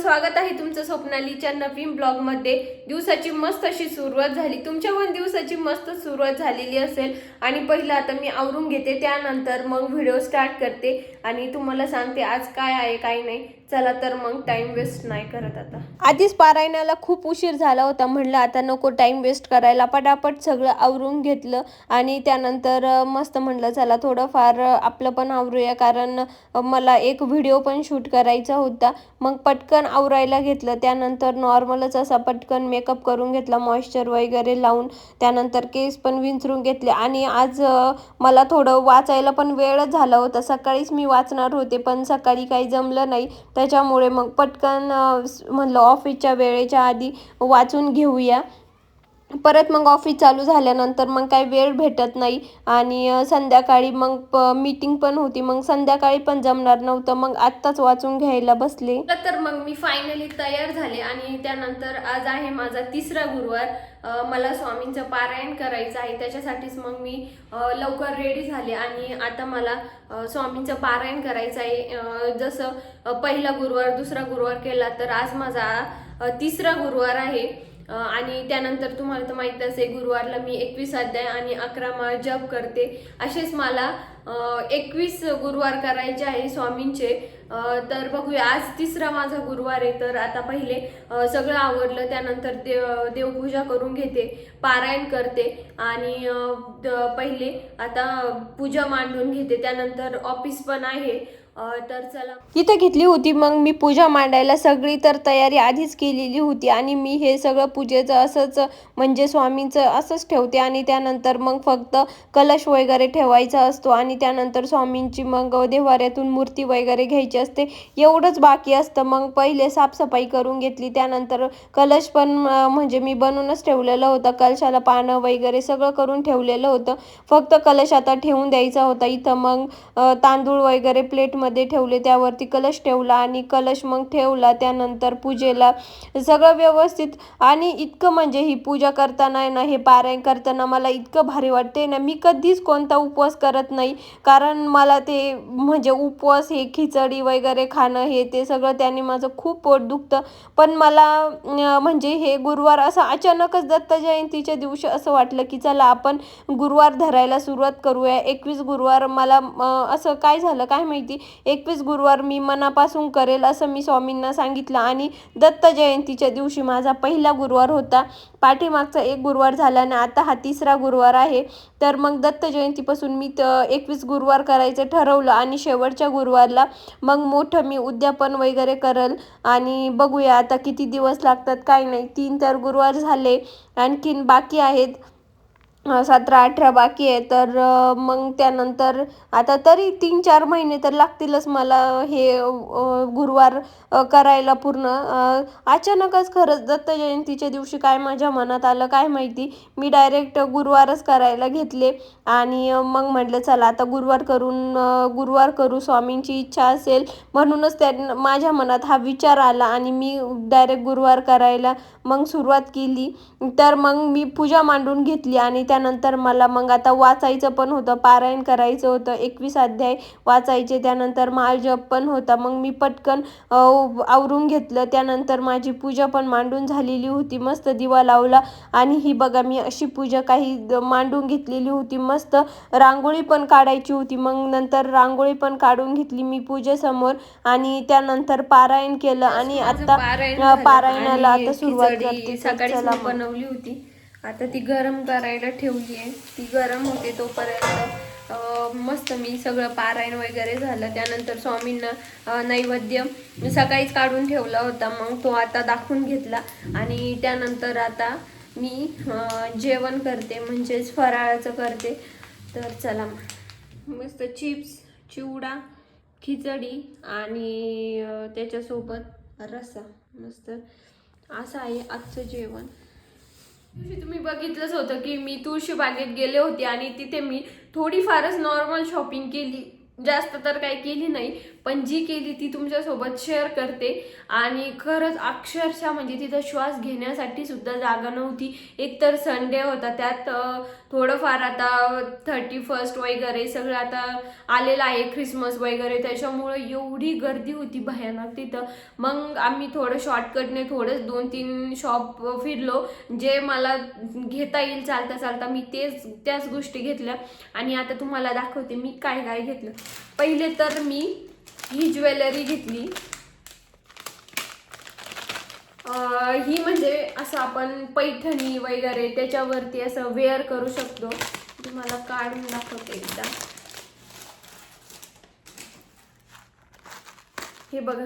स्वागत आहे तुमचं स्वप्नालीच्या नवीन ब्लॉग मध्ये। दिवसाची मस्त अशी सुरुवात झाली, तुमच्या पण दिवसाची मस्त सुरुवात झालेली असेल। आणि पहिला आता मी आवरून घेते, त्यानंतर मग व्हिडिओ स्टार्ट करते आणि तुम्हाला सांगते आज काय आहे काय नाही। चला तर मग टाइम वेस्ट नाही करत। आता आधीच पारायणाला खूप उशीर झाला होता, म्हणलं आता नको टाइम वेस्ट करायला, पटापट सगळं आवरून घेतलं आणि त्यानंतर मस्त म्हणलं चला थोडंफार आपलं पण आवरूया, कारण मला एक व्हिडिओ पण शूट करायचा होता। मग पटकन आवरायला घेतलं, त्यानंतर नॉर्मलच असा पटकन मेकअप करून घेतला, मॉइश्चर वगैरे लावून, त्यानंतर केस पण विंचरून घेतले। आणि आज मला थोडं वाचायला पण वेळ झाला होता, सकाळीच मी वाचणार होते पण सकाळी काही जमलं नाही, त्याच्यामुळे मग पटकन म्हणलं ऑफिसच्या वेळेच्या आधी वाचून घेऊया। परत मग ऑफिस चालू झाल्यानंतर मग काही वेळ भेटत नाही आणि संध्याकाळी मग मीटिंग पण होती, मग संध्याकाळी पण जमणार नव्हतं, मग आत्ताच वाचून घ्यायला बसले। तर मग मी फायनली तयार झाले आणि त्यानंतर आज आहे माझा तिसरा गुरुवार। मला स्वामींचं पारायण करायचं आहे, त्याच्यासाठीच मग मी लवकर रेडी झाले आणि आता मला स्वामींचं पारायण करायचं आहे। जसं पहिला गुरुवार दुसरा गुरुवार केला, तर आज माझा तिसरा गुरुवार आहे। आणि त्यानंतर तुम्हाला तर माहित असेल गुरुवारला मी 21 अध्याय आणि 11 माळ जप करते। असेच मला 21 गुरुवार करायचे आहे स्वामींचे। तर बघूया, आज तिसरा माझा गुरुवार आहे। तर आता पहिले सगळं आवरलं, त्यानंतर देवपूजा करून घेते, पारायण करते आणि पहिले आता पूजा मांडून घेते, त्यानंतर ऑफिस पण आहे। तर चला, इथे घेतली होती मग मी पूजा मांडायला, सगळी तर तयारी आधीच केलेली होती आणि मी हे सगळं पूजेचं असंच म्हणजे स्वामींचं असंच ठेवते आणि त्यानंतर मग फक्त कलश वगैरे ठेवायचा असतो आणि त्यानंतर स्वामींची मग देव्हाऱ्यातून मूर्ती वगैरे घ्यायची असते, एवढंच बाकी असतं। मग पहिले साफसफाई करून घेतली, त्यानंतर कलश पण म्हणजे मी बनवूनच ठेवलेलं होतं, कलशाला पानं वगैरे सगळं करून ठेवलेलं होतं, फक्त कलश आता ठेवून द्यायचा होता। इथं मग तांदूळ वगैरे प्लेटमध्ये ठेवले, त्यावरती कलश ठेवला आणि कलश मग ठेवला, त्यानंतर पूजेला सगळं व्यवस्थित। आणि इतकं म्हणजे ही पूजा करताना ना, हे पारायण करताना मला इतकं भारी वाटते ना, मी कधीच कोणता उपवास करत नाही, कारण मला ते म्हणजे उपवास हे खिचडी वगैरे खाणं हे ते सगळं त्याने माझं खूप पोट दुखतं। पण मला म्हणजे हे गुरुवार असं अचानकच दत्त जयंतीच्या दिवशी असं वाटलं की चला आपण गुरुवार धरायला सुरुवात करूया। 21 गुरुवार मला असं काय झालं काय माहिती, 21 गुरुवार मी मनापासून करेल असं मी स्वामींना सांगितलं आणि दत्त जयंतीच्या दिवशी माझा पहिला गुरुवार होता। पाठीमागचा एक गुरुवार झाला आणि आता हा तिसरा गुरुवार आहे। तर मग दत्त जयंतीपासून मी 21 गुरुवार करायचं ठरवलं आणि शेवटच्या गुरुवारला मग मोठं मी उद्यापन वगैरे करल आणि बघूया आता किती दिवस लागतात काय नाही। 3 तर गुरुवार झाले, आणखीन बाकी आहेत 17-18 बाकी आहे। तर मग त्यानंतर आता तरी 3-4 महिने तर लागतीलच मला हे गुरुवार करायला पूर्ण। अचानकच खरंच दत्त जयंतीच्या दिवशी काय माझ्या मनात आलं काय माहिती, मी डायरेक्ट गुरुवारच करायला घेतले आणि मग म्हटलं चला आता गुरुवार करू, स्वामींची इच्छा असेल म्हणूनच माझ्या मनात हा विचार आला आणि मी डायरेक्ट गुरुवार करायला मग सुरुवात केली। तर मग मी पूजा मांडून घेतली आणि त्यानंतर मला मग आता वाचायचं पण होतं, पारायण करायचं होतं, 21 अध्याय वाचायचे, त्यानंतर माळ जप पण होता। मग मी पटकन आवरून घेतलं, त्यानंतर माझी पूजा पण मांडून झालेली होती, मस्त दिवा लावला आणि ही बघा मी अशी पूजा काही मांडून घेतलेली होती। मस्त रांगोळी पण काढायची होती, मग नंतर रांगोळी पण काढून घेतली मी पूजेसमोर आणि त्यानंतर पारायण केलं आणि आता पारायणाला आता सुरुवात करते। सकाळी बनवली होती, आता ती गरम करायला ठेवली आहे, ती गरम होते तोपर्यंत मस्त मी सगळं पारायण वगैरे झालं। त्यानंतर स्वामींना नैवेद्य सकाळीच काढून ठेवला होता, मग तो आता दाखवून घेतला आणि त्यानंतर आता मी जेवण करते, म्हणजेच फराळाचं करते। तर चला, मस्त चिप्स, चिवडा, खिचडी आणि त्याच्यासोबत रस्सा, मस्त असं आहे आजचं जेवण। तुम्ही बघितलंच होतं की मी तुळशीबागेत गेले होते आणि तिथे मी थोडीफारच नॉर्मल शॉपिंग केली, जास्त तर काही केली नाही, पण जी केली ती तुमच्यासोबत शेअर करते. आणि खरंच अक्षरशः म्हणजे तिथं श्वास घेण्यासाठी सुद्धा जागा नव्हती. एकतर संडे होता, त्यात थोडंफार आता 31st वगैरे सगळं आता आलेलं आहे, ख्रिसमस वगैरे, त्याच्यामुळे एवढी गर्दी होती भयानक तिथं. मग आम्ही थोडं शॉर्टकटने थोडंच 2-3 शॉप फिरलो, जे मला घेता येईल चालता चालता मी त्याच गोष्टी घेतल्या. आणि आता तुम्हाला दाखवते मी काय काय घेतलं. पहिले तर मी ही ज्वेलरी घेतली. ही म्हणजे असं आपण पैठणी वगैरे त्याच्यावरती असं वेअर करू शकतो. तुम्हाला काढून दाखवते एकदा. हे बघा,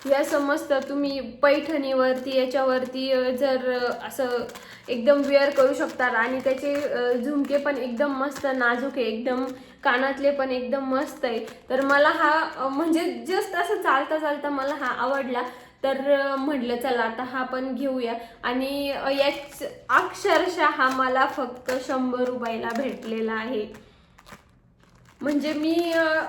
या समजतं तुम्ही पैठणीवरती याच्यावरती जर असं एकदम वेअर करू शकता. आणि त्याचे झुमके पण एकदम मस्त नाजूक आहे, एकदम कानातले पण एकदम मस्त आहे. तर मला हा म्हणजे जस्ट असं चालता चालता मला हा आवडला, तर म्हटलं चला आता हा पण घेऊया. आणि याच अक्षरशः हा मला फक्त 100 रुपयाला भेटलेला आहे. म्हणजे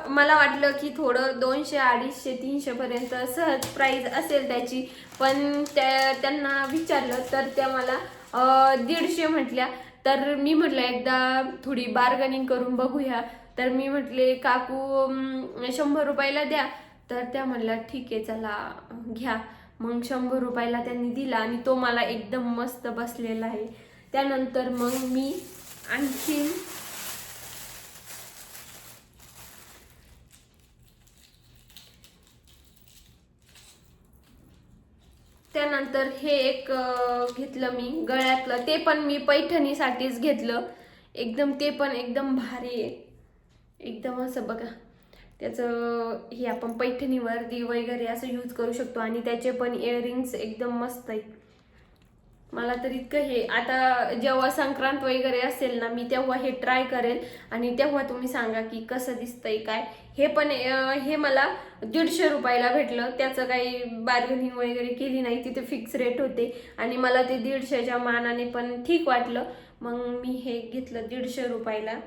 मला वाटलं की थोडं 200, 250, 300 पर्यंत सहज प्राइस असेल त्याची, पण त्यांना विचारलं तर त्या मला 150 म्हटल्या. तर मी म्हटलं एकदा थोडी बार्गनिंग करून बघूया. तर मी म्हटले काकू 100 रुपयाला द्या. तर त्या म्हणल्या ठीक आहे चला घ्या. मग 100 रुपयाला त्यांनी दिला आणि तो मला एकदम मस्त बसलेला आहे. त्यानंतर मग मी आणखी त्यानंतर हे एक घेतलं मी गळ्यातलं, ते पण मी पैठणीसाठीच घेतलं. एकदम ते पण एकदम भारी आहे, एकदम असं बघा त्याचं हे आपण पैठणीवरती वगैरे असं यूज करू शकतो. आणि त्याचे पण इयरिंग्स एकदम मस्त आहेत. मला तर इतकं हे आता जेव्हा संक्रांत वगैरे असेल ना, मी तेव्हा हे ट्राय करेल आणि तेव्हा तुम्ही सांगा की कसं दिसतंय काय. हे पण हे मला 150 रुपयाला भेटलं. त्याचं काही बार्गेनिंग वगैरे केली नाही, तिथे फिक्स रेट होते आणि मला ते 150च्या मानाने पण ठीक वाटलं. मग मी हे घेतलं 150 रुपयाला.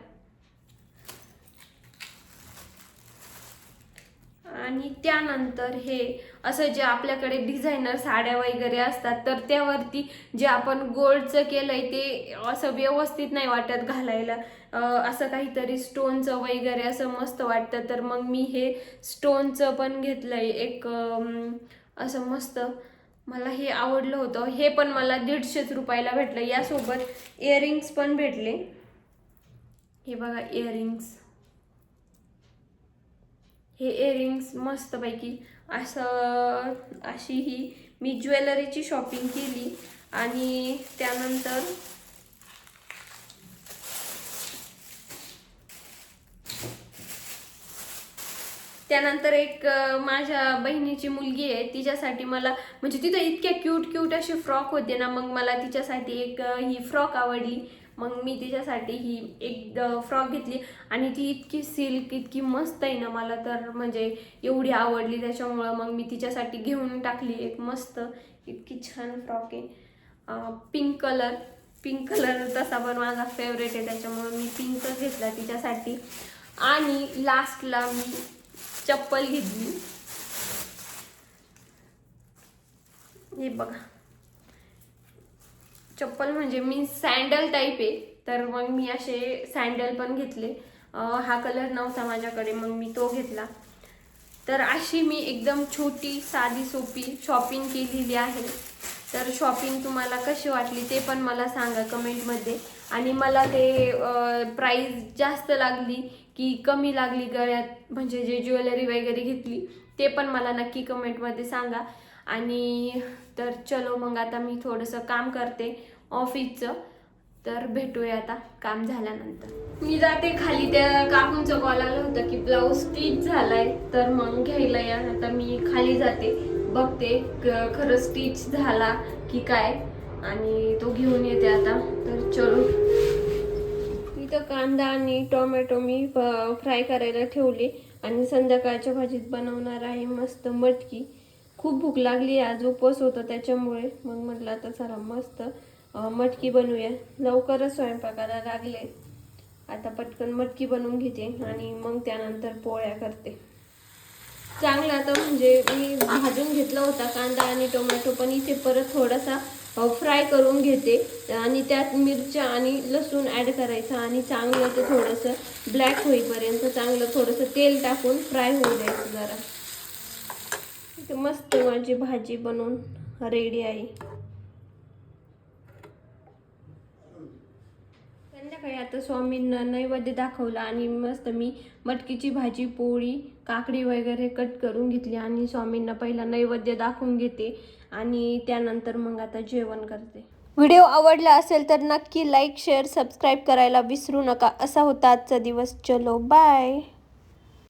आणि त्यानंतर हे असं जे आपल्याकडे डिझायनर साड्या वगैरे असतात, तर त्यावरती जे आपण गोल्डचं केलंय ते असं व्यवस्थित नाही वाटत घालायला. असं काहीतरी स्टोनचं वगैरे असं मस्त वाटतं. तर मग मी हे स्टोनचं पण घेतलंय एक असं मस्त. मला हे आवडलं होतं. हे पण मला 150 रुपयाला भेटलं. यासोबत इयरिंग्स पण भेटले. हे बघा इयरिंग्स, हे इयरिंग्स मस्तपैकी असं अशी ही मी ज्वेलरीची शॉपिंग केली. आणि त्यानंतर एक माझ्या बहिणीची मुलगी आहे, तिच्यासाठी मला म्हणजे तिथं इतक्या क्यूट असे फ्रॉक होते ना, मग मला तिच्यासाठी एक ही फ्रॉक आवडली. मग मी तिच्यासाठी ही एक फ्रॉक घेतली आणि ती इतकी सिल्क इतकी मस्त आहे ना, मला तर म्हणजे एवढी आवडली. त्याच्यामुळं मग मी तिच्यासाठी घेऊन टाकली एक मस्त इतकी छान फ्रॉक आहे. पिंक कलर तसा पण माझा फेवरेट आहे, त्याच्यामुळे मी पिंकच घेतला तिच्यासाठी. आणि लास्टला मी चप्पल घेतली. हे बघा, चप्पल म्हणजे मी सँडल टाईप आहे, तर मग मी असे सँडल पण घेतले. हा कलर नव्हता माझ्याकडे, मग मी तो घेतला. तर अशी मी एकदम छोटी साधी सोपी शॉपिंग केलेली आहे. तर शॉपिंग तुम्हाला कशी वाटली ते पण मला सांगा कमेंटमध्ये. आणि मला ते प्राईस जास्त लागली की कमी लागली गळ्यात म्हणजे जे ज्वेलरी वगैरे घेतली ते पण मला नक्की कमेंटमध्ये सांगा. आणि तर चलो मग आता मी थोडंसं काम करते ऑफिसचं, तर भेटूया आता काम झाल्यानंतर. मी जाते खाली, त्या काकूंचं कॉल आलं होतं की ब्लाऊज स्टिच झालाय, तर मग घ्यायला या. आता मी खाली जाते, बघते खरं स्टिच झाला की काय, आणि तो घेऊन येते आता. तर चलो, इथं कांदा आणि टोमॅटो मी फ्राय करायला ठेवले आणि संध्याकाळच्या भाजीत बनवणार आहे मस्त मटकी. खूप भूक लागली, आज उपवास होता त्याच्यामुळे. मग म्हटलं आता चला मस्त मटकी बनवूया. लवकरच स्वयंपाकाला लागले, आता पटकन मटकी बनवून घेते आणि मग त्यानंतर पोळ्या करते. चांगला आता म्हणजे मी भाजून घेतला होता कांदा आणि टोमॅटो, पण इथे परत थोडासा फ्राय करून घेते आणि त्यात मिरच्या आणि लसूण ॲड करायचं आणि चांगलं ते थोडंसं ब्लॅक होईपर्यंत चांगलं थोडंसं तेल टाकून फ्राय होऊ द्यायचं जरा. इथे मस्त माझी भाजी बनवून रेडी आहे. संध्याकाळी आता स्वामींना नैवेद्य दाखवला आणि मस्त मी मटकीची भाजी, पोळी, काकडी वगैरे कट करून घेतली आणि स्वामींना पहिला नैवेद्य दाखवून घेते आणि त्यानंतर मग आता जेवण करते. व्हिडिओ आवडला असेल तर नक्की लाईक, शेअर, सबस्क्राईब करायला विसरू नका. असा होता आजचा दिवस. चलो बाय.